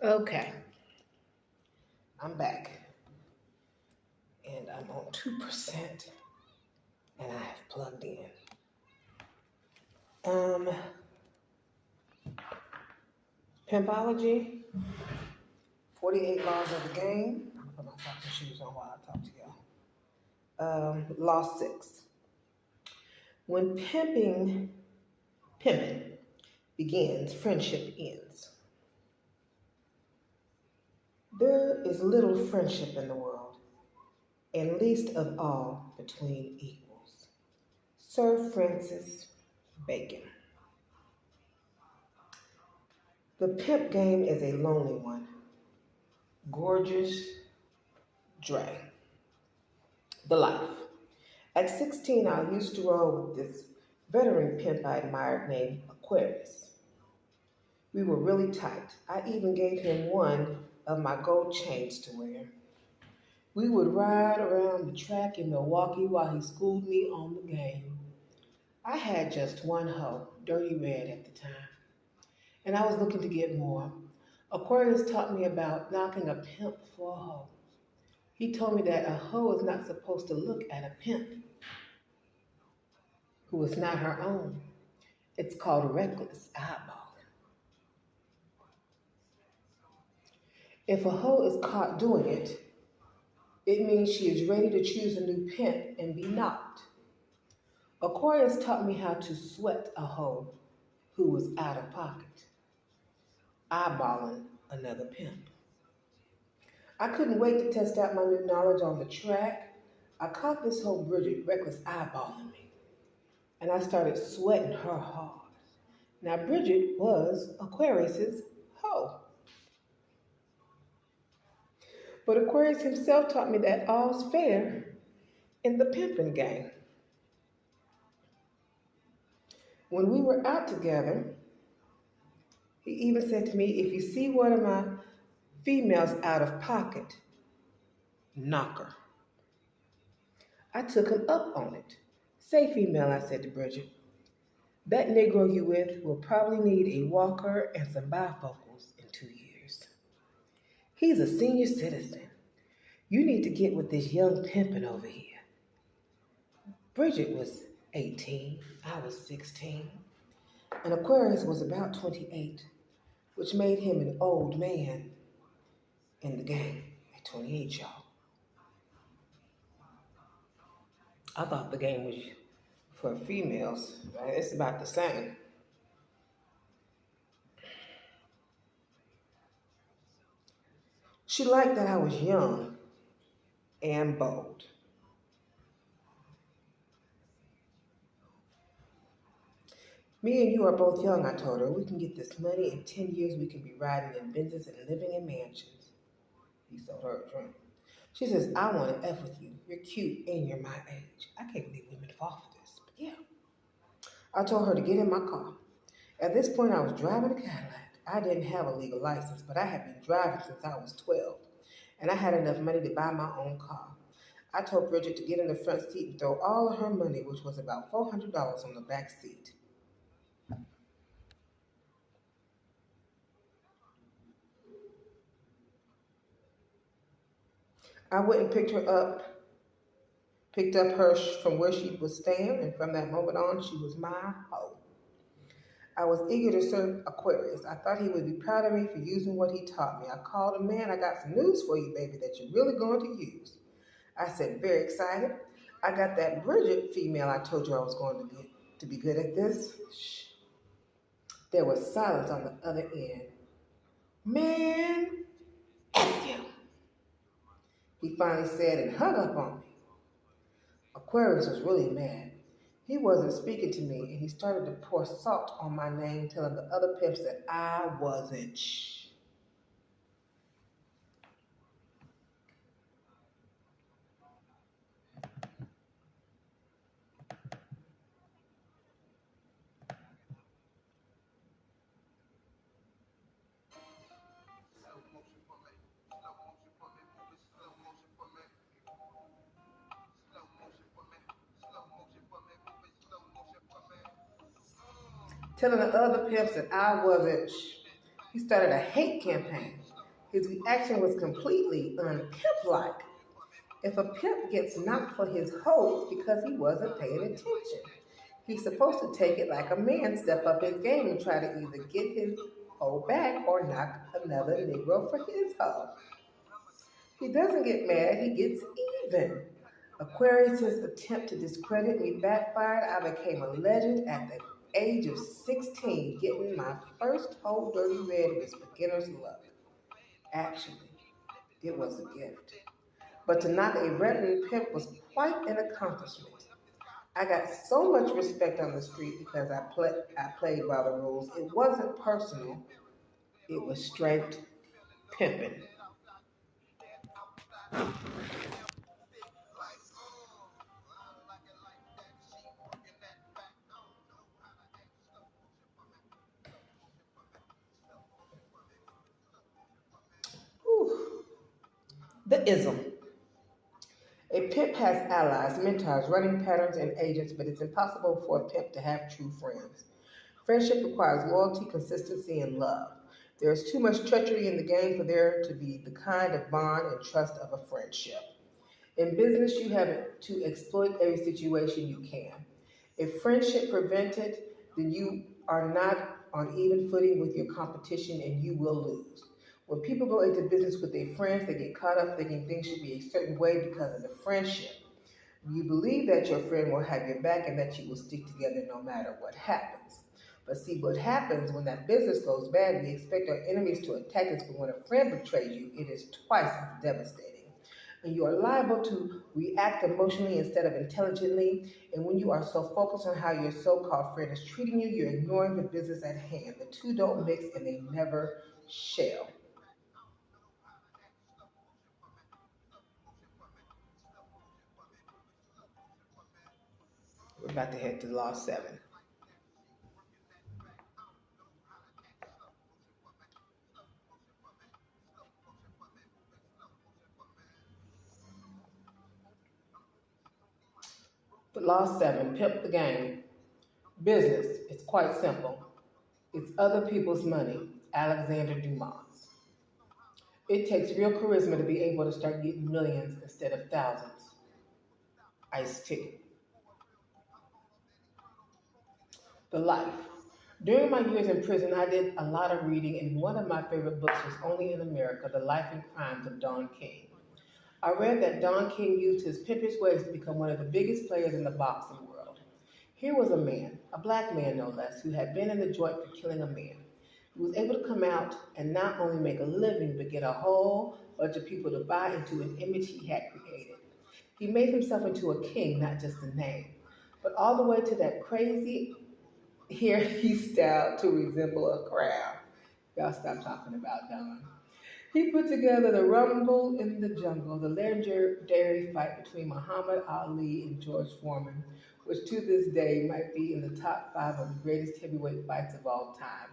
Okay, I'm back and I'm on 2% and I have plugged in. Um, Pimpology, 48 laws of the game. I'm gonna put my talking shoes on while I talk to y'all. Law 6. When pimping begins, friendship ends. There is little friendship in the world, and least of all between equals. Sir Francis Bacon. The pimp game is a lonely one. Gorgeous Dre. The life. At 16, I used to roll with this veteran pimp I admired named Aquarius. We were really tight. I even gave him one of my gold chains to wear. We would ride around the track in Milwaukee while he schooled me on the game. I had just one hoe, Dirty Red at the time, and I was looking to get more. Aquarius taught me about knocking a pimp for a hoe. He told me that a hoe is not supposed to look at a pimp who is not her own. It's called reckless eyeballing. If a hoe is caught doing it, it means she is ready to choose a new pimp and be knocked. Aquarius taught me how to sweat a hoe who was out of pocket, eyeballing another pimp. I couldn't wait to test out my new knowledge on the track. I caught this hoe Bridget reckless eyeballing me, and I started sweating her hard. Now Bridget was Aquarius's hoe. But Aquarius himself taught me that all's fair in the pimping game. When we were out together, he even said to me, if you see one of my females out of pocket, knock her. I took him up on it. Say, female, I said to Bridget, that Negro you with will probably need a walker and some bifocals in 2 years. He's a senior citizen. You need to get with this young pimpin' over here. Bridget was 18, I was 16, and Aquarius was about 28, which made him an old man in the game at 28, y'all. I thought the game was for females, right? It's about the same. She liked that I was young and bold. Me and you are both young, I told her. We can get this money. In 10 years, we can be riding in Benzes and living in mansions. He sold her a drink. She says, I want to F with you. You're cute and you're my age. I can't believe women fall for this, but yeah. I told her to get in my car. At this point, I was driving a Cadillac. I didn't have a legal license, but I had been driving since I was 12, and I had enough money to buy my own car. I told Bridget to get in the front seat and throw all of her money, which was about $400, on the back seat. I went and picked up her from where she was staying, and from that moment on, she was my hoe. I was eager to serve Aquarius. I thought he would be proud of me for using what he taught me. I called him, man, I got some news for you, baby, that you're really going to use. I said, very excited. I got that Bridget female I told you I was going to get to be good at this. Shh. There was silence on the other end. Man, F you, he finally said and hung up on me. Aquarius was really mad. He wasn't speaking to me, and he started to pour salt on my name, telling the other pimps that I wasn't. Shh. Telling the other pimps that I wasn't. He started a hate campaign. His reaction was completely un-pimp-like. If a pimp gets knocked for his hoe, it's because he wasn't paying attention. He's supposed to take it like a man, step up his game, and try to either get his hoe back or knock another Negro for his hoe. He doesn't get mad, he gets even. Aquarius's attempt to discredit me backfired. I became a legend at the age of 16. Getting my first whole dirty red was beginner's luck. Actually, it was a gift. But to knock a veteran pimp was quite an accomplishment. I got so much respect on the street because I played by the rules. It wasn't personal, it was straight pimping. Whew. The ism. A pimp has allies, mentors, running patterns, and agents, but it's impossible for a pimp to have true friends. Friendship requires loyalty, consistency, and love. There is too much treachery in the game for there to be the kind of bond and trust of a friendship. In business, you have to exploit every situation you can. If friendship prevented, then you are not on even footing with your competition and you will lose. When people go into business with their friends, they get caught up thinking things should be a certain way because of the friendship. You believe that your friend will have your back and that you will stick together no matter what happens. But see, what happens when that business goes bad, we expect our enemies to attack us, but when a friend betrays you, it is twice as devastating. And you are liable to react emotionally instead of intelligently. And when you are so focused on how your so called friend is treating you, you're ignoring the business at hand. The two don't mix and they never shall. We're about to head to Law 7. The Law 7, pimp the game. Business, it's quite simple. It's other people's money. Alexander Dumas. It takes real charisma to be able to start getting millions instead of thousands. Ice tea. The life. During my years in prison, I did a lot of reading, and one of my favorite books was Only in America: The Life and Crimes of Don King. I read that Don King used his pimpish ways to become one of the biggest players in the boxing world. Here was a man, a black man no less, who had been in the joint for killing a man. He was able to come out and not only make a living, but get a whole bunch of people to buy into an image he had created. He made himself into a king, not just a name, but all the way to that crazy hair he styled to resemble a crowd. Y'all stop talking about Don. He put together the Rumble in the Jungle, the legendary fight between Muhammad Ali and George Foreman, which to this day might be in the top five of the greatest heavyweight fights of all time.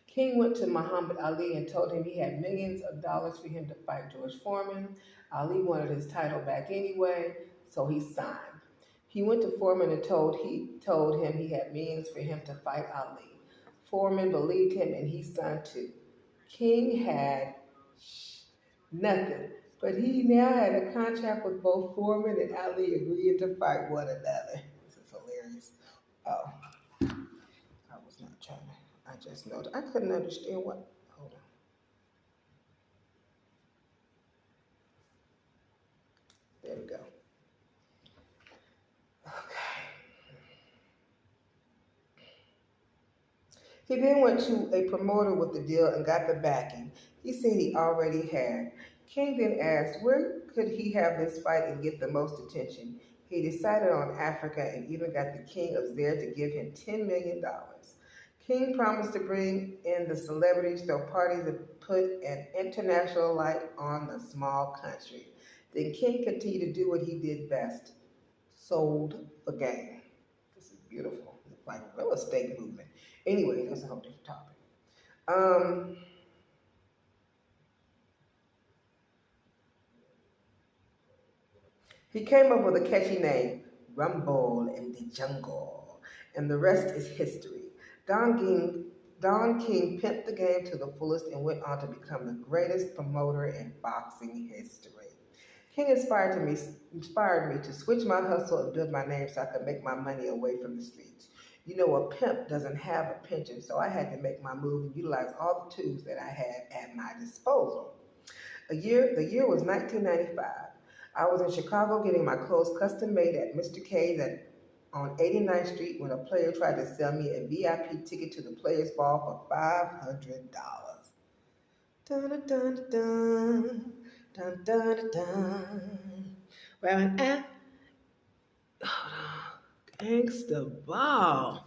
King went to Muhammad Ali and told him he had millions of dollars for him to fight George Foreman. Ali wanted his title back anyway, so he signed. He went to Foreman and told him he had millions for him to fight Ali. Foreman believed him and he signed too. King had nothing, but he now had a contract with both Foreman and Ali agreeing to fight one another. This is hilarious. Oh, I was not trying to. I just noticed. I couldn't understand what. Hold on. There we go. He then went to a promoter with the deal and got the backing he said he already had. King then asked where could he have this fight and get the most attention. He decided on Africa and even got the king of there to give him $10 million. King promised to bring in the celebrities, throw parties, and put an international light on the small country. Then King continued to do what he did best, sold the game. This is beautiful. It's like real estate movement. Anyway, that's a whole different topic. Um, he came up with a catchy name, Rumble in the Jungle, and the rest is history. Don King Don King pimped the game to the fullest and went on to become the greatest promoter in boxing history. King inspired me to switch my hustle and build my name so I could make my money away from the streets. You know, a pimp doesn't have a pension, so I had to make my move and utilize all the tools that I had at my disposal. The year was 1995. I was in Chicago getting my clothes custom made at Mr. K's on 89th Street when a player tried to sell me a VIP ticket to the Players Ball for $500. Dun dun dun dun dun dun dun. Well, hold on, gangsta ball.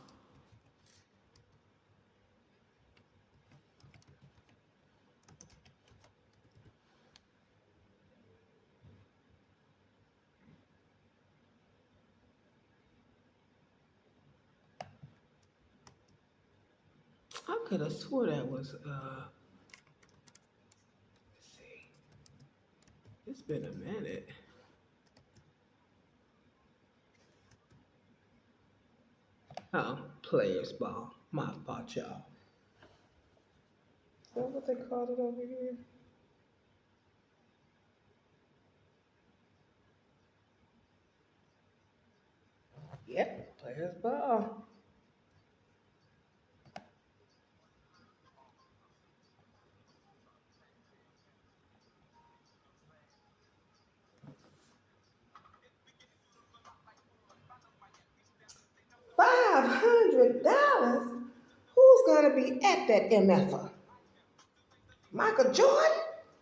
I could have swore that was let's see. It's been a minute. Oh, Players Ball. My fault, y'all. Is that what they called it over here? Yep, Players Ball. 500? Who's gonna be at that MFA? Michael Jordan?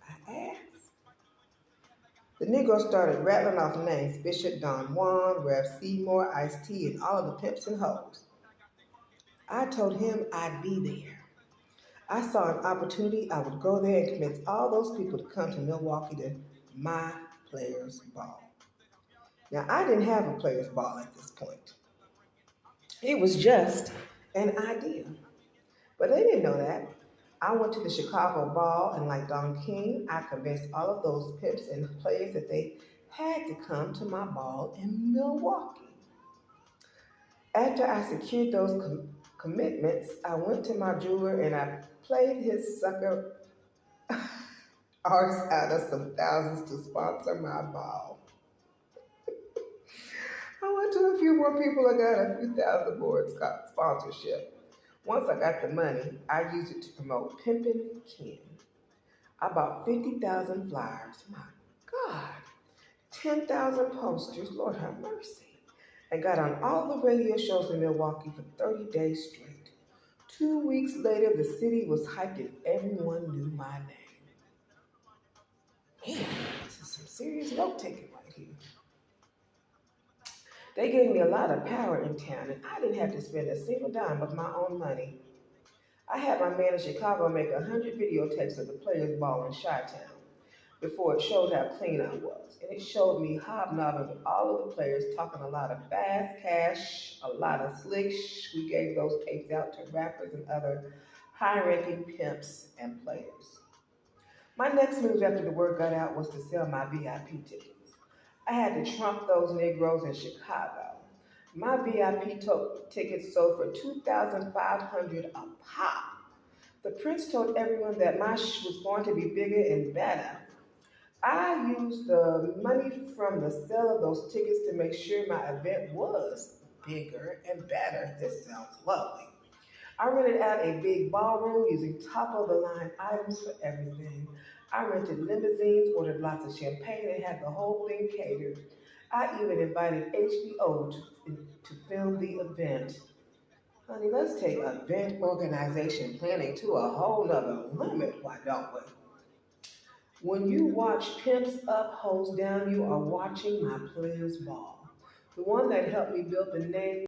I asked. The Negro started rattling off names: Bishop Don Juan, Rev Seymour, Ice T, and all of the pimps and hoes. I told him I'd be there. I saw an opportunity, I would go there and convince all those people to come to Milwaukee to my players' ball. Now, I didn't have a players' ball at this point. It was just an idea. But they didn't know that. I went to the Chicago Ball, and like Don King, I convinced all of those pimps and players that they had to come to my ball in Milwaukee. After I secured those commitments, I went to my jeweler and I played his sucker arts out of some thousands to sponsor my ball. I went to a few more people. I got a few thousand more sponsorship. Once I got the money, I used it to promote Pimpin Ken. I bought 50,000 flyers. My God. 10,000 posters. Lord have mercy. And got on all the radio shows in Milwaukee for 30 days straight. 2 weeks later, the city was hyped and everyone knew my name. Man, this is some serious note taking right here. They gave me a lot of power in town, and I didn't have to spend a single dime of my own money. I had my man in Chicago make 100 videotapes of the Players Ball in Chi-Town before it showed how clean I was. And it showed me hobnobbing with all of the players, talking a lot of fast cash, a lot of slick shh. We gave those tapes out to rappers and other high-ranking pimps and players. My next move after the word got out was to sell my VIP tickets. I had to trump those Negroes in Chicago. My VIP tickets sold for 2,500 a pop. The prince told everyone that my was going to be bigger and better. I used the money from the sale of those tickets to make sure my event was bigger and better. This sounds lovely. I rented out a big ballroom using top of the line items for everything. I rented limousines, ordered lots of champagne, and had the whole thing catered. I even invited HBO to film the event. Honey, let's take event organization planning to a whole nother limit, why don't we? When you watch Pimps Up, Hoes Down, you are watching my players ball. The one that helped me build the name